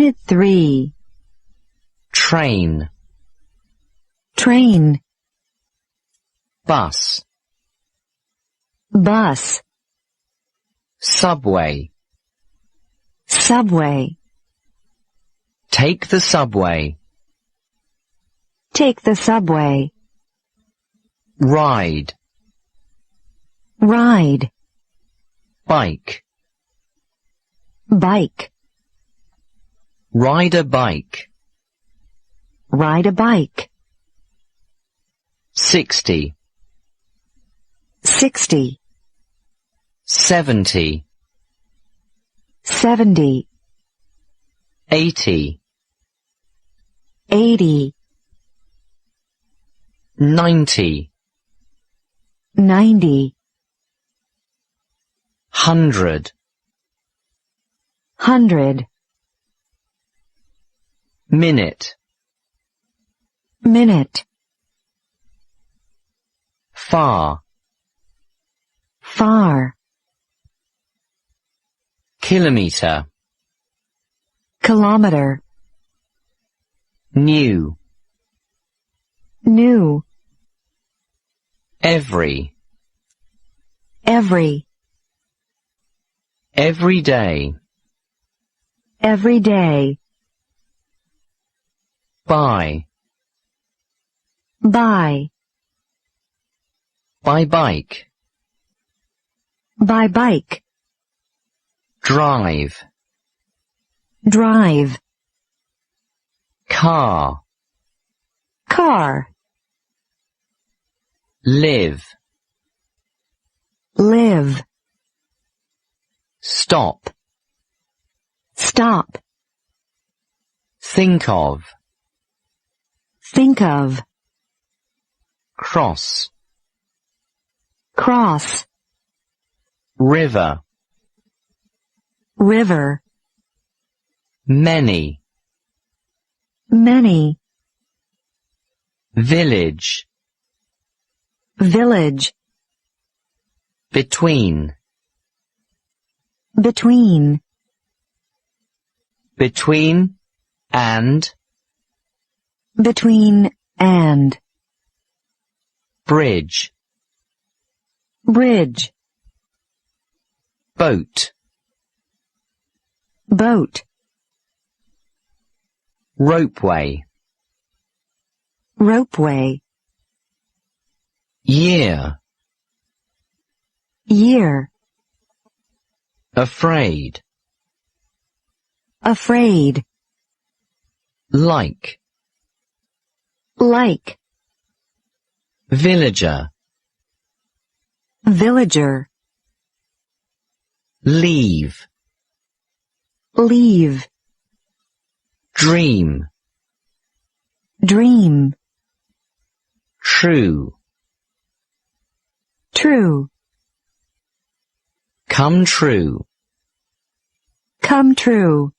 Unit 3. Train, Train, bus, bus, subway. subway. Take the subway. Take the subway. Ride, Ride, bike. bike, Ride a bike. ride a bike. 60, 60, 70, 70, 80, 80, 90, 90, 100, 100, minute, minute, far, far, kilometre, kilometer, new, new, every, every, every day, every day, by by bike, by bike, drive, drive, car, car, live, live, stop, stop, think of, cross, cross, river, river, many, many, village, village, between, between, between, and, between and, bridge, bridge, boat, boat, ropeway, ropeway, year, year, afraid, afraid, like, like, villager, villager, leave, leave, dream, dream, true, true, come true, come true,